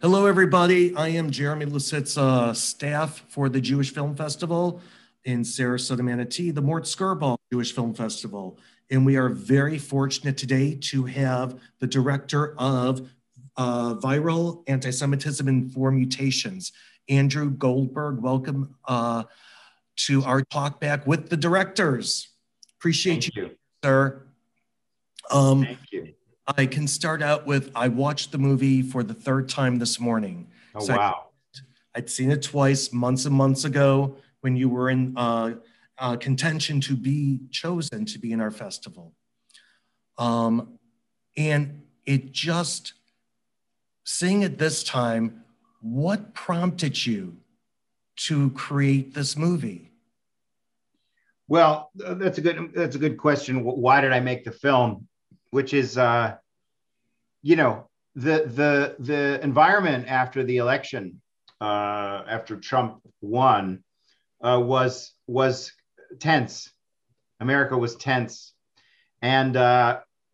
Hello, everybody. I am Jeremy Lisitz, staff for the Jewish Film Festival in Sarasota, Manatee, the Mort Skirball Jewish Film Festival. And we are very fortunate today to have the director of Viral Anti-Semitism and Four Mutations, Andrew Goldberg. Welcome to our talk back with the directors. Appreciate Thank you, sir. Thank you. I can start out with, I watched the movie for the third time this morning. Oh, so wow. I'd seen it twice, months and months ago, when you were in contention to be chosen to be in our festival. And it just, seeing it this time, what prompted you to create this movie? Well, that's a good question. Why did I make the film? Which is, the environment after the election, after Trump won, was tense. America was tense, and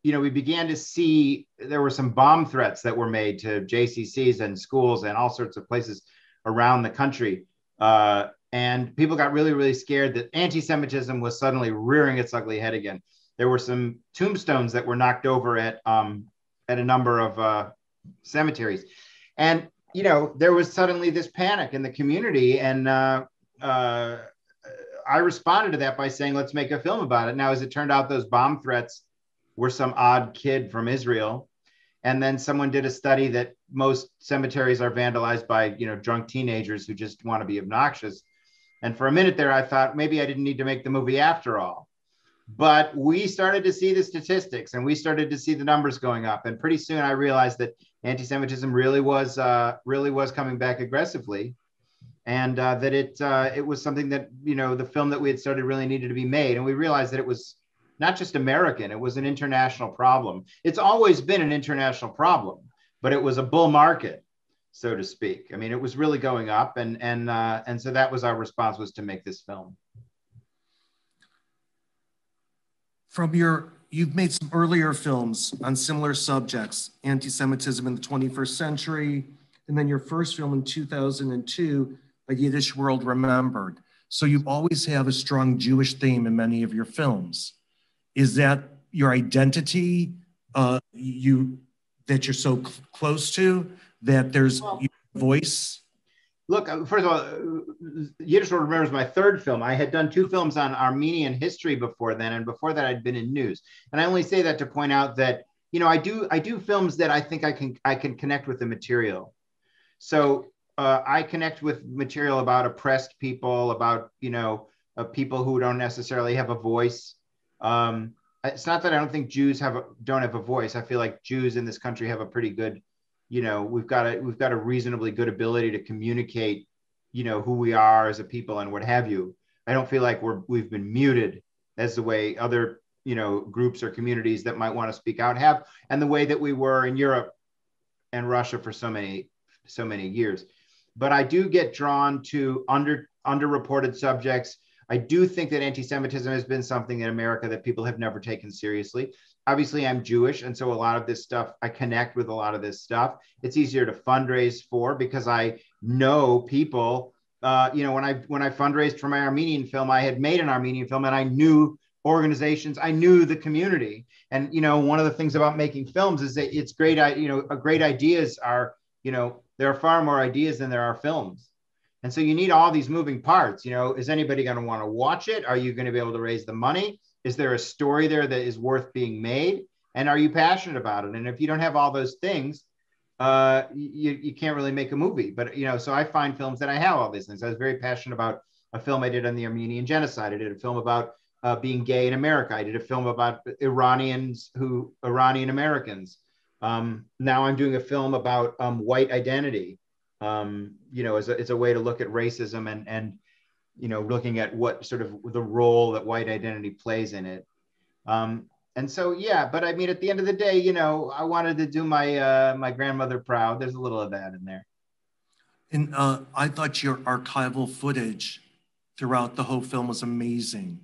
we began to see there were some bomb threats that were made to JCCs and schools and all sorts of places around the country. And people got really, really scared that anti-Semitism was suddenly rearing its ugly head again. There were some tombstones that were knocked over at a number of cemeteries. And, there was suddenly this panic in the community. And I responded to that by saying, let's make a film about it. Now, as it turned out, those bomb threats were some odd kid from Israel. And then someone did a study that most cemeteries are vandalized by, drunk teenagers who just want to be obnoxious. And for a minute there, I thought maybe I didn't need to make the movie after all. But we started to see the statistics and we started to see the numbers going up. And pretty soon I realized that anti-Semitism really was coming back aggressively. And that it was something that, the film that we had started really needed to be made. And we realized that it was not just American, it was an international problem. It's always been an international problem, but it was a bull market, so to speak. I mean, it was really going up, and so that was our response, was to make this film. You've made some earlier films on similar subjects, anti-Semitism in the 21st century, and then your first film in 2002, A Yiddish World Remembered. So you always have a strong Jewish theme in many of your films. Is that your identity that you're so close to, that there's voice? Look, first of all, Yiddish World Remembers my third film. I had done two films on Armenian history before then, and before that I'd been in news. And I only say that to point out that, I do films that I think I can connect with the material. So I connect with material about oppressed people, about, people who don't necessarily have a voice. It's not that I don't think Jews don't have a voice. I feel like Jews in this country have a pretty good, we've got a reasonably good ability to communicate, who we are as a people and what have you. I don't feel like we've been muted as the way other, groups or communities that might want to speak out have, and the way that we were in Europe and Russia for so many years. But I do get drawn to underreported subjects. I do think that anti-Semitism has been something in America that people have never taken seriously. Obviously, I'm Jewish, and so a lot of this stuff, I connect with a lot of this stuff. It's easier to fundraise for because I know people. When I fundraised for my Armenian film, I had made an Armenian film, and I knew organizations, I knew the community. And one of the things about making films is that it's great. Great ideas are, there are far more ideas than there are films. And so you need all these moving parts. Is anybody going to want to watch it? Are you going to be able to raise the money? Is there a story there that is worth being made? And are you passionate about it? And if you don't have all those things, you can't really make a movie. But, so I find films that I have all these things. I was very passionate about a film I did on the Armenian genocide. I did a film about being gay in America. I did a film about Iranian Americans. Now I'm doing a film about white identity. It's a way to look at racism and looking at what sort of the role that white identity plays in it. And so, but I mean, at the end of the day, I wanted to do my grandmother proud. There's a little of that in there. And I thought your archival footage throughout the whole film was amazing.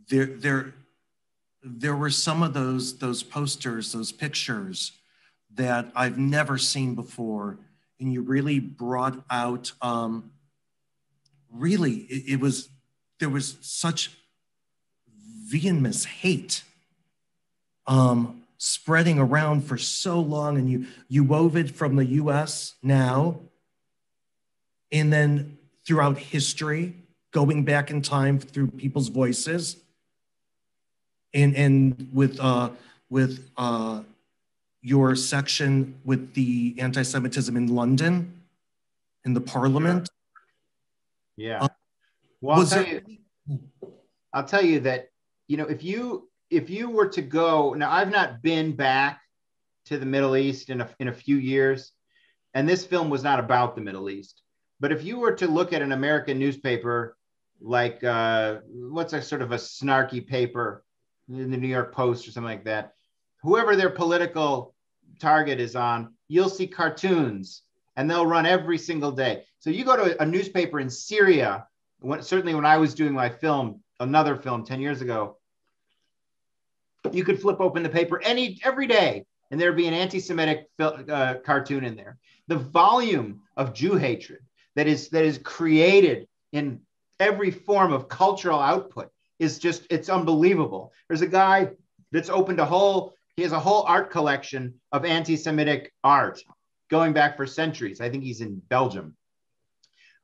There were some of those posters, those pictures that I've never seen before. And you really brought out, really, there was such venomous hate spreading around for so long. And you wove it from the US now, and then throughout history, going back in time through people's voices, and with your section with the anti-Semitism in London, in the Parliament. Yeah. Well, I'll tell you that, you know, if you were to go now, I've not been back to the Middle East in a few years, and this film was not about the Middle East. But if you were to look at an American newspaper, like what's a sort of a snarky paper, in the New York Post or something like that, whoever their political target is on, you'll see cartoons, and they'll run every single day. So you go to a newspaper in Syria, certainly when I was doing my film, another film 10 years ago, you could flip open the paper every day, and there'd be an anti-Semitic cartoon in there. The volume of Jew hatred that is created in every form of cultural output is just, it's unbelievable. There's a guy that's opened he has a whole art collection of anti-Semitic art going back for centuries. I think he's in Belgium.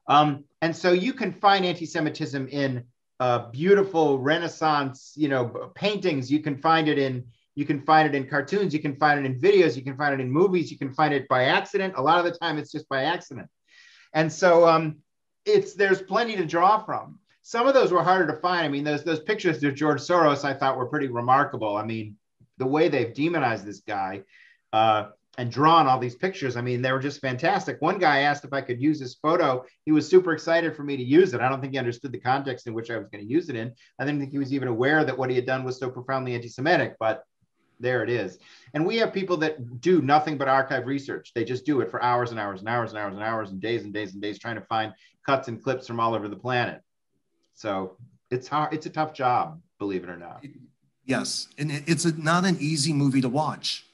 And so you can find anti-Semitism in beautiful Renaissance, you know, paintings. You can find it in cartoons. You can find it in videos. You can find it in movies. You can find it by accident. A lot of the time it's just by accident. And so there's plenty to draw from. Some of those were harder to find. I mean, those pictures of George Soros, I thought were pretty remarkable. I mean, the way they've demonized this guy and drawn all these pictures, I mean, they were just fantastic. One guy asked if I could use his photo. He was super excited for me to use it. I don't think he understood the context in which I was going to use it in. I didn't think he was even aware that what he had done was so profoundly anti-Semitic, but there it is. And we have people that do nothing but archive research. They just do it for hours and hours and hours and hours and hours and days and days and days, trying to find cuts and clips from all over the planet. So it's hard. It's a tough job, believe it or not. Yes. And it's not an easy movie to watch.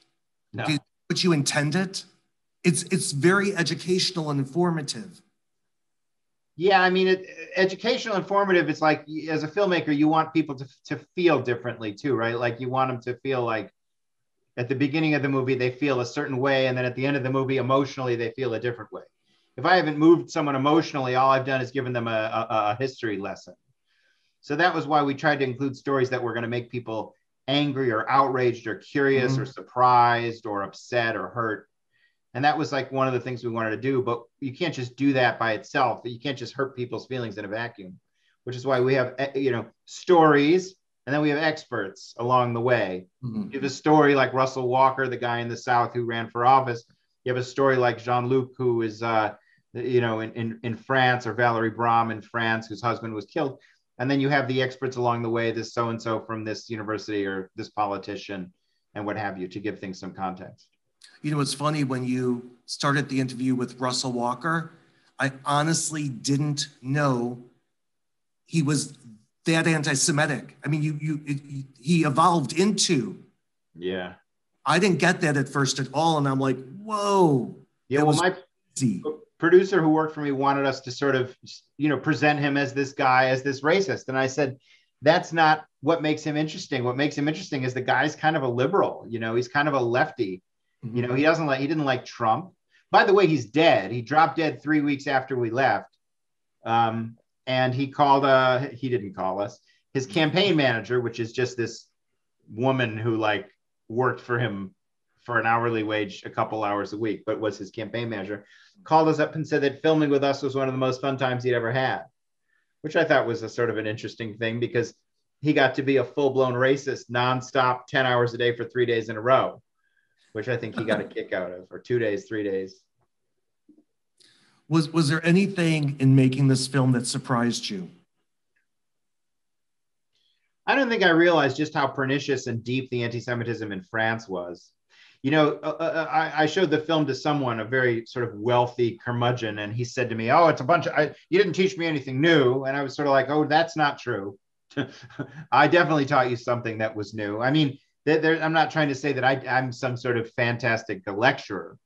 No. But you intend it. It's very educational and informative. Yeah, I mean, educational, informative. It's like, as a filmmaker, you want people to feel differently too, right? Like you want them to feel like at the beginning of the movie, they feel a certain way. And then at the end of the movie, emotionally, they feel a different way. If I haven't moved someone emotionally, all I've done is given them a history lesson. So that was why we tried to include stories that were going to make people angry or outraged or curious or surprised or upset or hurt. And that was like one of the things we wanted to do, but you can't just do that by itself. You can't just hurt people's feelings in a vacuum, which is why we have, you know, stories, and then we have experts along the way. You have a story like Russell Walker, the guy in the South who ran for office. You have a story like Jean-Luc, who is, you know, in France, or Valerie Bram in France, whose husband was killed. And then you have the experts along the way, this so-and-so from this university or this politician and what have you, to give things some context. You know, it's funny, when you started the interview with Russell Walker, I honestly didn't know he was that anti-Semitic. I mean, he evolved into. Yeah. I didn't get that at first at all. And I'm like, whoa. Yeah, well, my producer who worked for me wanted us to sort of, you know, present him as this guy, as this racist. And I said, that's not what makes him interesting. What makes him interesting is the guy's kind of a liberal, you know, he's kind of a lefty. You know, he didn't like Trump. By the way, he's dead. He dropped dead 3 weeks after we left. And he didn't call us. His campaign manager, which is just this woman who like worked for him for an hourly wage a couple hours a week, but was his campaign manager, called us up and said that filming with us was one of the most fun times he'd ever had, which I thought was a sort of an interesting thing, because he got to be a full-blown racist nonstop, 10 hours a day for 3 days in a row, which I think he got a kick out of, or 2 days, 3 days. Was there anything in making this film that surprised you? I don't think I realized just how pernicious and deep the anti-Semitism in France was. You know, I showed the film to someone, a very sort of wealthy curmudgeon, and he said to me, "Oh, it's a bunch of, you didn't teach me anything new." And I was sort of like, "Oh, that's not true. I definitely taught you something that was new." I mean, I'm not trying to say that I'm some sort of fantastic lecturer,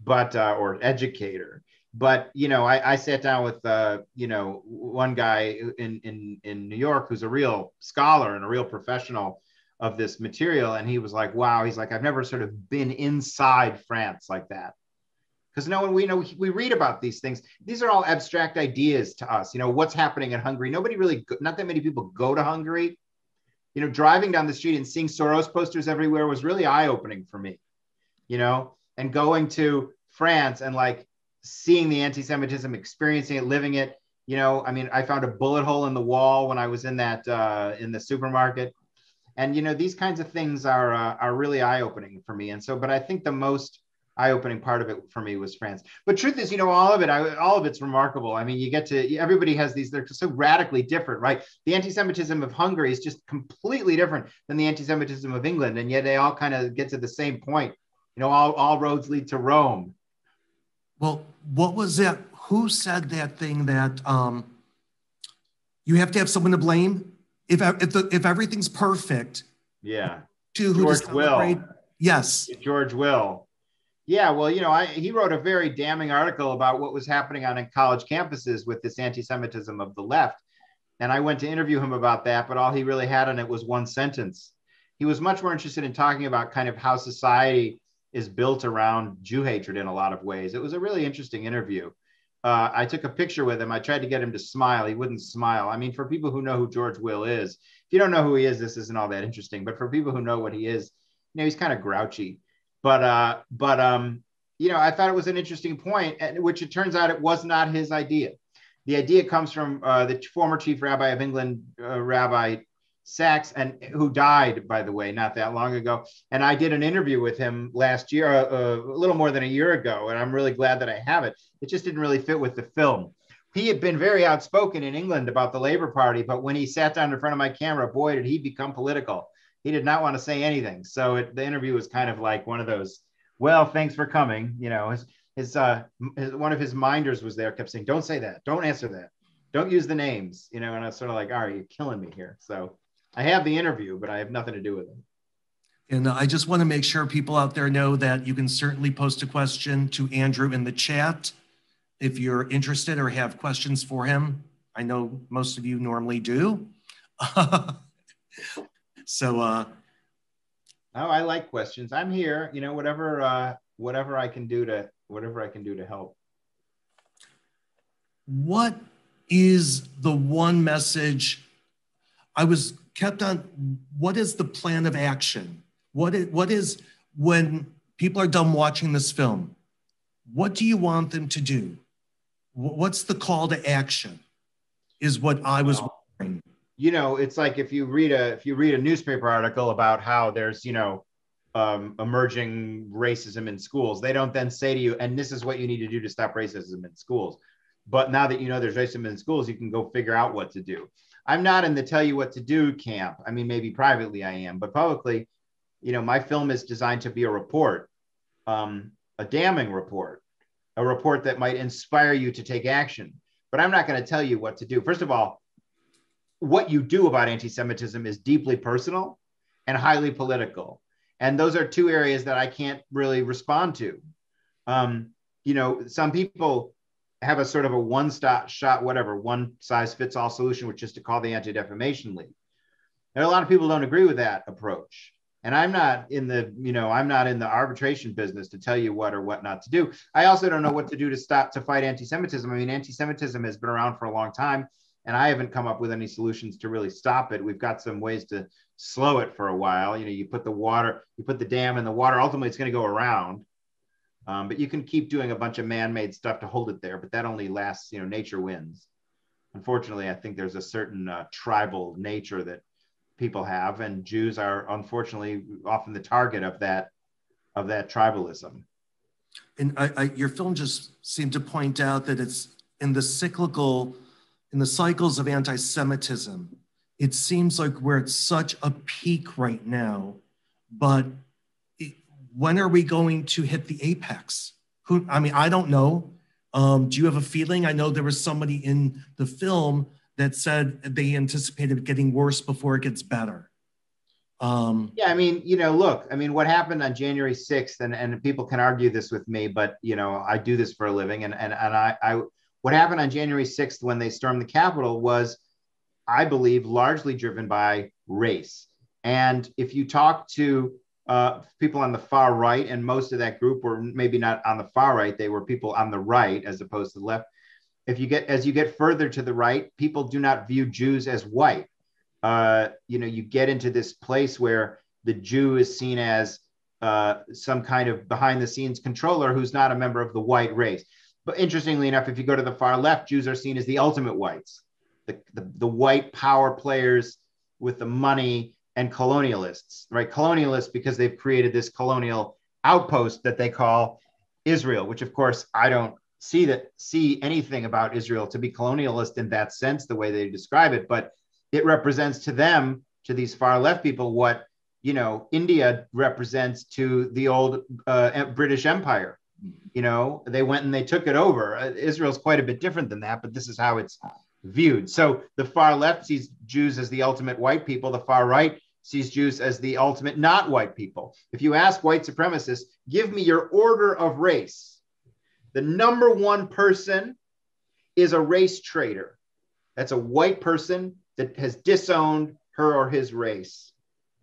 but or educator. But I sat down with one guy in New York who's a real scholar and a real professional of this material, and he was like, "Wow," he's like, "I've never sort of been inside France like that." Because no one, we read about these things. These are all abstract ideas to us. What's happening in Hungary. Nobody really, not that many people go to Hungary. Driving down the street and seeing Soros posters everywhere was really eye-opening for me. And going to France and like seeing the anti-Semitism, experiencing it, living it. I found a bullet hole in the wall when I was in the supermarket, and these kinds of things are really eye-opening for me. And so, but I think the most eye-opening part of it for me was France. But truth is, all of it's remarkable. I mean, everybody has these, they're so radically different, right? The anti-Semitism of Hungary is just completely different than the anti-Semitism of England. And yet they all kind of get to the same point. All roads lead to Rome. Well, what was that? Who said that thing that you have to have someone to blame? If everything's perfect. Yeah. George Will. Yes. George Will. Yeah, well, he wrote a very damning article about what was happening on college campuses with this anti-Semitism of the left. And I went to interview him about that, but all he really had on it was one sentence. He was much more interested in talking about kind of how society is built around Jew hatred in a lot of ways. It was a really interesting interview. I took a picture with him. I tried to get him to smile. He wouldn't smile. I mean, for people who know who George Will is, if you don't know who he is, this isn't all that interesting. But for people who know what he is, he's kind of grouchy. But I thought it was an interesting point, which it turns out it was not his idea. The idea comes from the former chief rabbi of England, Rabbi Sachs, and who died, by the way, not that long ago. And I did an interview with him last year, a little more than a year ago, and I'm really glad that I have it. It just didn't really fit with the film. He had been very outspoken in England about the Labour Party, but when he sat down in front of my camera, boy, did he become political. He did not want to say anything. So the interview was kind of like one of those, well, thanks for coming. One of his minders was there, kept saying, don't say that. Don't answer that. Don't use the names, and I was sort of like, all right, you're killing me here. So I have the interview, but I have nothing to do with it. And I just want to make sure people out there know that you can certainly post a question to Andrew in the chat if you're interested or have questions for him. I know most of you normally do. So, oh, I like questions. I'm here, whatever I can do to help. What is the one message I was kept on? What is the plan of action? What is when people are done watching this film? What do you want them to do? What's the call to action? Is what I was wondering. It's like if you read a newspaper article about how there's emerging racism in schools, they don't then say to you, and this is what you need to do to stop racism in schools. But now that there's racism in schools, you can go figure out what to do. I'm not in the tell you what to do camp. I mean, maybe privately I am, but publicly, my film is designed to be a report, a damning report, a report that might inspire you to take action. But I'm not going to tell you what to do. First of all, what you do about anti-Semitism is deeply personal and highly political. And those are two areas that I can't really respond to. Some people have a sort of a one-stop shot, one size fits all solution, which is to call the Anti-Defamation League. And a lot of people don't agree with that approach. And I'm not in the arbitration business to tell you what or what not to do. I also don't know what to do to fight anti-Semitism. I mean, anti-Semitism has been around for a long time, and I haven't come up with any solutions to really stop it. We've got some ways to slow it for a while. You put the dam in the water, ultimately it's going to go around. But you can keep doing a bunch of man-made stuff to hold it there, but that only lasts, nature wins. Unfortunately, I think there's a certain tribal nature that people have, and Jews are unfortunately often the target of that tribalism. And your film just seemed to point out that it's in the cycles of anti-Semitism. It seems like we're at such a peak right now, but when are we going to hit the apex? I don't know. Do you have a feeling? I know there was somebody in the film that said they anticipated it getting worse before it gets better. Yeah, I mean, look, I mean, what happened on January 6th, and people can argue this with me, but I do this for a living, and what happened on January 6th when they stormed the Capitol was, I believe, largely driven by race. And if you talk to people on the far right, and most of that group were maybe not on the far right, they were people on the right as opposed to the left. As you get further to the right, people do not view Jews as white. You get into this place where the Jew is seen as some kind of behind the scenes controller who's not a member of the white race. But interestingly enough, if you go to the far left, Jews are seen as the ultimate whites, the white power players with the money, and colonialists, right? Colonialists because they've created this colonial outpost that they call Israel, which of course I don't see anything about Israel to be colonialist in that sense, the way they describe it, but it represents to them, to these far left people, what India represents to the old British Empire. They went and they took it over. Israel's quite a bit different than that, but this is how it's viewed. So the far left sees Jews as the ultimate white people. The far right sees Jews as the ultimate not white people. If you ask white supremacists, give me your order of race, the number one person is a race traitor. That's a white person that has disowned her or his race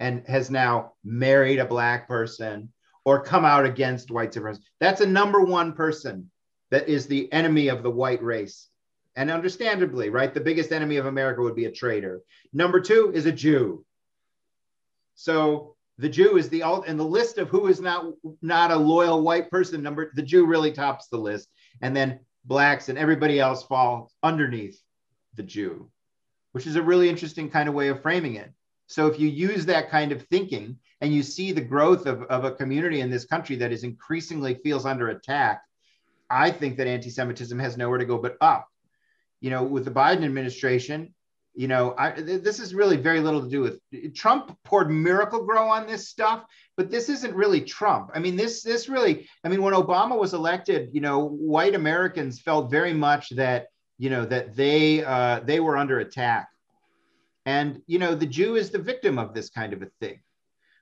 and has now married a black person or come out against white supremacy. That's a number one person that is the enemy of the white race. And understandably, right, the biggest enemy of America would be a traitor. Number two is a Jew. So the Jew is in the list of who is not a loyal white person. The Jew really tops the list. And then blacks and everybody else fall underneath the Jew, which is a really interesting kind of way of framing it. So if you use that kind of thinking and you see the growth of a community in this country that is increasingly feels under attack, I think that anti-Semitism has nowhere to go but up. With the Biden administration, this is really very little to do with Trump. Poured Miracle-Gro on this stuff, but this isn't really Trump. I mean, this really, when Obama was elected, white Americans felt very much that, that they were under attack. And, the Jew is the victim of this kind of a thing,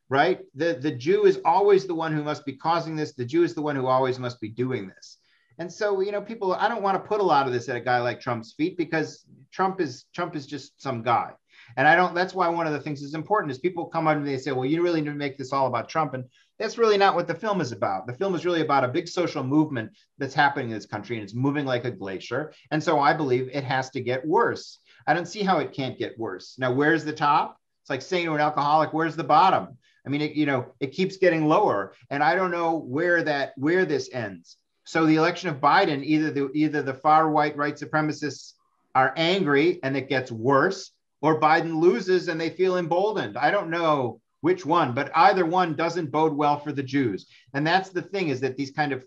right? The Jew is always the one who must be causing this. The Jew is the one who always must be doing this. And so, people, I don't want to put a lot of this at a guy like Trump's feet because Trump is just some guy. And that's why one of the things that's important is people come up and they say, well, you really need to make this all about Trump. And that's really not what the film is about. The film is really about a big social movement that's happening in this country, and it's moving like a glacier. And so I believe it has to get worse. I don't see how it can't get worse. Now, where's the top? It's like saying to an alcoholic, where's the bottom? I mean, it keeps getting lower. And I don't know where this ends. So the election of Biden, either the far right supremacists are angry and it gets worse, or Biden loses and they feel emboldened. I don't know which one, but either one doesn't bode well for the Jews. And that's the thing, is that these kind of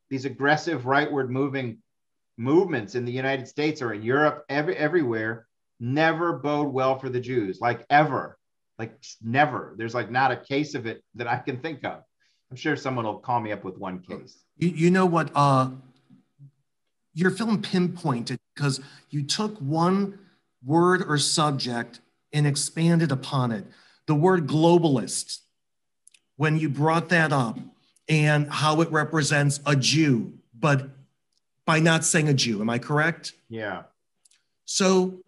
these aggressive rightward moving movements in the United States or in Europe, everywhere, never bode well for the Jews, like ever, like never. There's like not a case of it that I can think of. I'm sure someone will call me up with one case. You know what? Your film pinpointed, because you took one word or subject and expanded upon it. The word globalist, when you brought that up and how it represents a Jew, but by not saying a Jew, am I correct? Yeah. So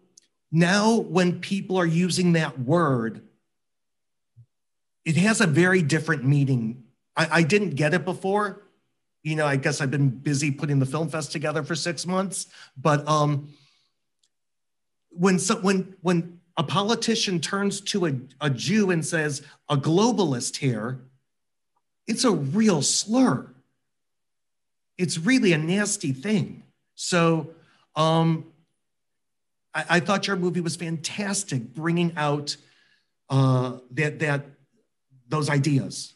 now when people are using that word, it has a very different meaning. I didn't get it before. I guess I've been busy putting the film fest together for 6 months. But when a politician turns to a Jew and says a globalist here, it's a real slur. It's really a nasty thing. So I thought your movie was fantastic, bringing out those ideas.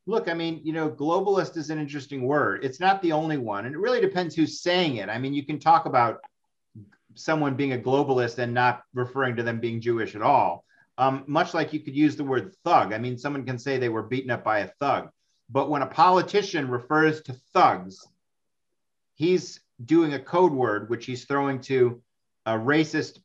Look, globalist is an interesting word. It's not the only one. And it really depends who's saying it. You can talk about someone being a globalist and not referring to them being Jewish at all. Much like you could use the word thug. Someone can say they were beaten up by a thug. But when a politician refers to thugs, he's doing a code word, which he's throwing to racist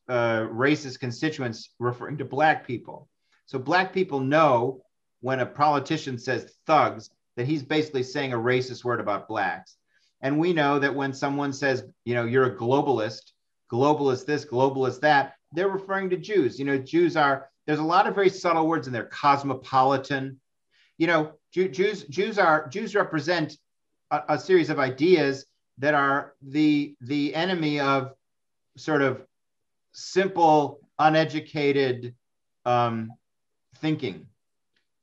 constituents referring to black people. So black people know when a politician says thugs, that he's basically saying a racist word about blacks. And we know that when someone says, you're a globalist, globalist this, globalist that, they're referring to Jews. Jews there's a lot of very subtle words in there. Cosmopolitan. Jews represent a series of ideas that are the enemy of sort of simple, uneducated thinking.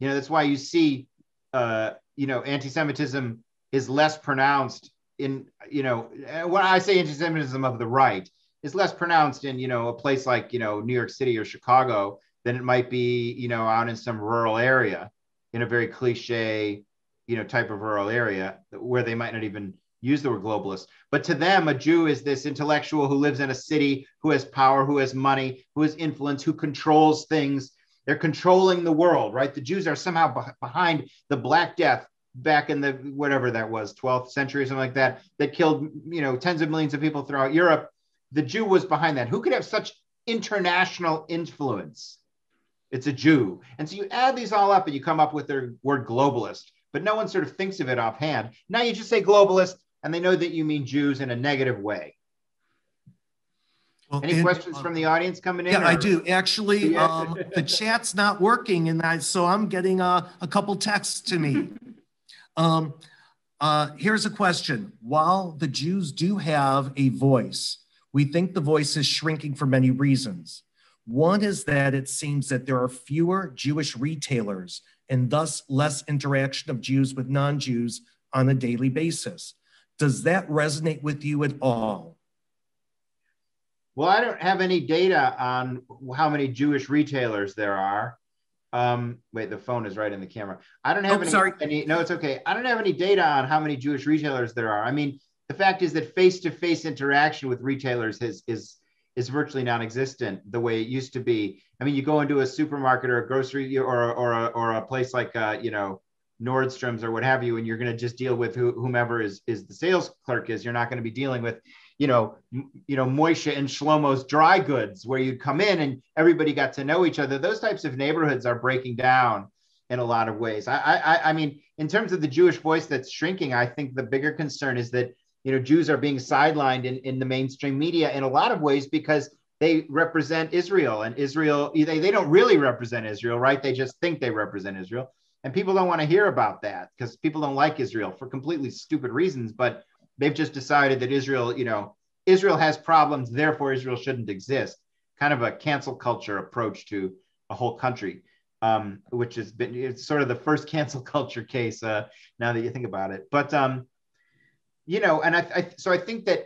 That's why you see, anti-Semitism is less pronounced in, when I say anti-Semitism of the right, is less pronounced in, a place like, New York City or Chicago than it might be, out in some rural area, in a very cliche, type of rural area where they might not even use the word globalist. But to them, a Jew is this intellectual who lives in a city, who has power, who has money, who has influence, who controls things. They're controlling the world, right? The Jews are somehow behind the Black Death back in the, whatever that was, 12th century or something like that, that killed, tens of millions of people throughout Europe. The Jew was behind that. Who could have such international influence? It's a Jew. And so you add these all up and you come up with the word globalist, but no one sort of thinks of it offhand. Now you just say globalist and they know that you mean Jews in a negative way. Well, any questions from the audience coming in? Yeah, I do. Actually, the chat's not working, and so I'm getting a couple texts to me. Here's a question. While the Jews do have a voice, we think the voice is shrinking for many reasons. One is that it seems that there are fewer Jewish retailers and thus less interaction of Jews with non-Jews on a daily basis. Does that resonate with you at all? Well, I don't have any data on how many Jewish retailers there are. Wait, the phone is right in the camera. I don't have no, it's okay. I don't have any data on how many Jewish retailers there are. I mean, the fact is that face-to-face interaction with retailers is virtually non-existent the way it used to be. I mean, you go into a supermarket or a grocery or a place like Nordstrom's or what have you, and you're going to just deal with whomever is the sales clerk is. You're not going to be dealing with Moishe and Shlomo's dry goods, where you'd come in and everybody got to know each other. Those types of neighborhoods are breaking down in a lot of ways. I mean, in terms of the Jewish voice that's shrinking, I think the bigger concern is that, Jews are being sidelined in the mainstream media in a lot of ways because they represent Israel, and Israel, they don't really represent Israel, right? They just think they represent Israel. And people don't want to hear about that because people don't like Israel for completely stupid reasons, but they've just decided that Israel has problems, therefore Israel shouldn't exist. Kind of a cancel culture approach to a whole country, which it's sort of the first cancel culture case now that you think about it. But, so I think that,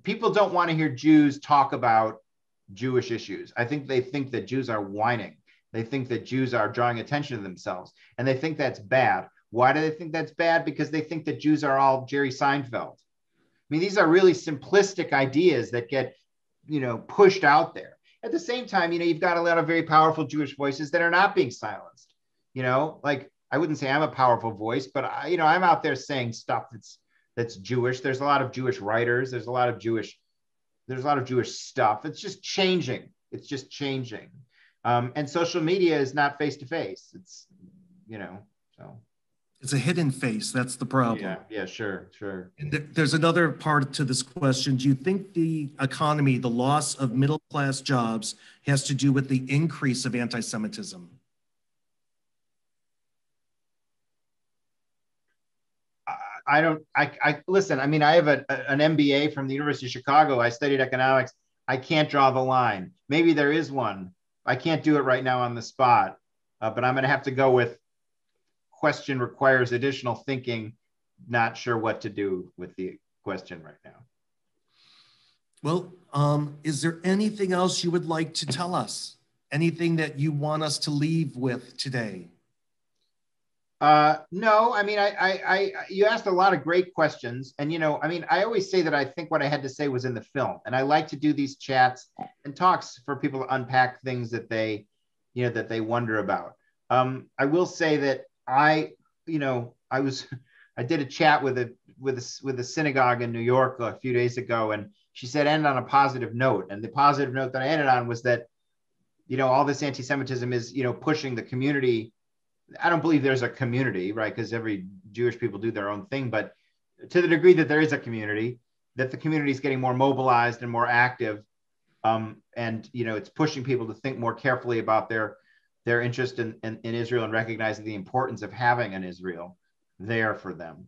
people don't want to hear Jews talk about Jewish issues. I think they think that Jews are whining. They think that Jews are drawing attention to themselves, and they think that's bad. Why do they think that's bad? Because they think that Jews are all Jerry Seinfeld. I mean, these are really simplistic ideas that get, pushed out there. At the same time, you've got a lot of very powerful Jewish voices that are not being silenced. Like I wouldn't say I'm a powerful voice, but I'm out there saying stuff that's Jewish. There's a lot of Jewish writers. There's a lot of Jewish stuff. It's just changing. And social media is not face to face. It's, so. It's a hidden face. That's the problem. Yeah, sure. And there's another part to this question. Do you think the economy, the loss of middle-class jobs, has to do with the increase of anti-Semitism? Listen, I mean, I have an MBA from the University of Chicago. I studied economics. I can't draw the line. Maybe there is one. I can't do it right now on the spot, but I'm going to have to go with question requires additional thinking. Not sure what to do with the question right now. Well, is there anything else you would like to tell us? Anything that you want us to leave with today? No, I mean, you asked a lot of great questions, and I always say that I think what I had to say was in the film, and I like to do these chats and talks for people to unpack things that they wonder about. I will say that I did a chat with a synagogue in New York a few days ago, and she said end on a positive note, and the positive note that I ended on was that all this anti-Semitism is, pushing the community. I don't believe there's a community, right? Because every Jewish people do their own thing, but to the degree that there is a community, that the community is getting more mobilized and more active, and it's pushing people to think more carefully about their interest in Israel and recognizing the importance of having an Israel there for them.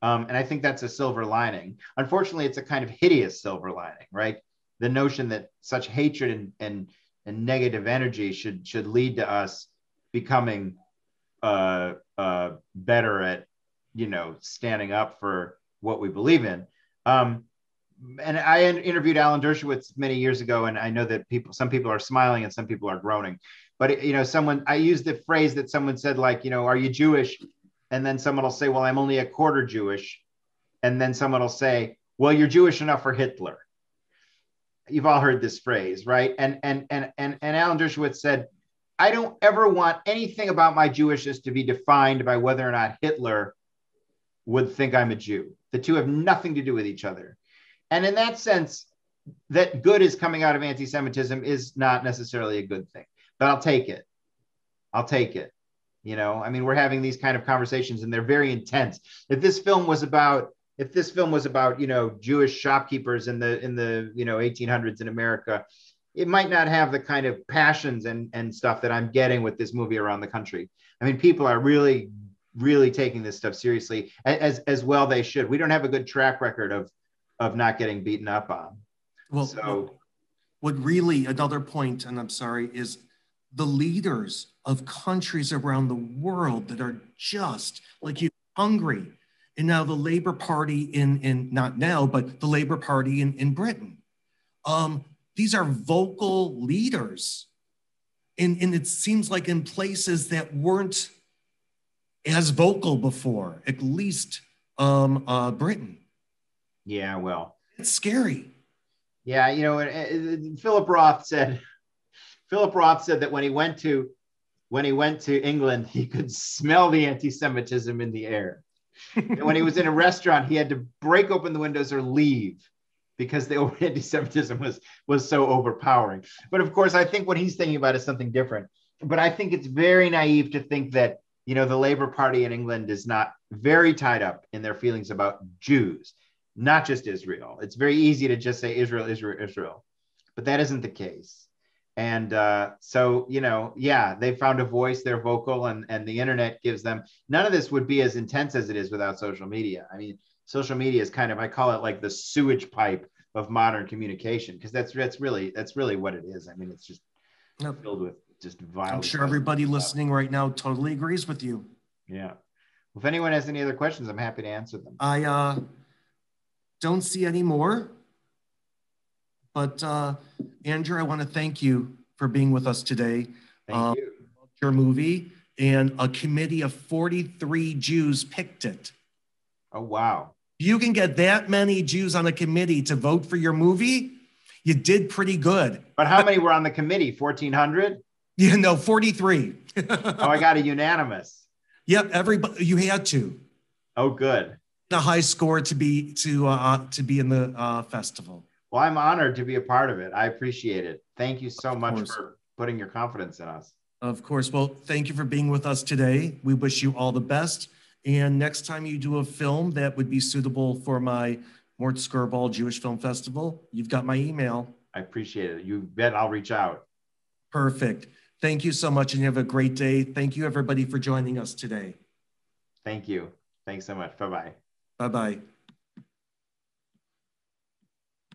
And I think that's a silver lining. Unfortunately, it's a kind of hideous silver lining, right? The notion that such hatred and negative energy should lead to us becoming better at, standing up for what we believe in. And I interviewed Alan Dershowitz many years ago, and I know that some people are smiling and some people are groaning. But I used the phrase that someone said, like, are you Jewish? And then someone will say, well, I'm only a quarter Jewish. And then someone will say, well, you're Jewish enough for Hitler. You've all heard this phrase, right? And Alan Dershowitz said, I don't ever want anything about my Jewishness to be defined by whether or not Hitler would think I'm a Jew. The two have nothing to do with each other. And in that sense, that good is coming out of anti-Semitism is not necessarily a good thing, but I'll take it. I'll take it. We're having these kind of conversations and they're very intense. If this film was about, Jewish shopkeepers in the 1800s in America, it might not have the kind of passions and stuff that I'm getting with this movie around the country. People are really, really taking this stuff seriously, as well they should. We don't have a good track record of not getting beaten up on. Well, so what really, another point, and I'm sorry, is the leaders of countries around the world that are just like you, hungry. And now the Labour Party not now, but the Labour Party in Britain. These are vocal leaders. And it seems like in places that weren't as vocal before, at least Britain. Yeah, well. It's scary. Yeah, Philip Roth said that when he went to England, he could smell the anti-Semitism in the air. And when he was in a restaurant, he had to break open the windows or leave because the anti-Semitism was so overpowering. But of course, I think what he's thinking about is something different. But I think it's very naive to think that, the Labour Party in England is not very tied up in their feelings about Jews, not just Israel. It's very easy to just say Israel, Israel, Israel. But that isn't the case. And so, they found a voice, they're vocal, and the internet gives them, none of this would be as intense as it is without social media. Social media is kind of, I call it like the sewage pipe of modern communication, because that's really what it is. It's just filled with just violence. I'm sure everybody listening right now totally agrees with you. Yeah. If anyone has any other questions, I'm happy to answer them. I don't see any more. But Andrew, I want to thank you for being with us today. Thank you. Your movie, and a committee of 43 Jews picked it. Oh, wow. You can get that many Jews on a committee to vote for your movie, you did pretty good. But how many were on the committee? 1,400? 43. Oh, I got a unanimous. Yep, everybody, you had to. Oh, good. A high score to be in the festival. Well, I'm honored to be a part of it. I appreciate it. Thank you so much for putting your confidence in us. Of course. Well, thank you for being with us today. We wish you all the best. And next time you do a film that would be suitable for my Mort Skirball Jewish Film Festival, you've got my email. I appreciate it. You bet I'll reach out. Perfect. Thank you so much, and you have a great day. Thank you, everybody, for joining us today. Thank you. Thanks so much. Bye-bye. Bye-bye.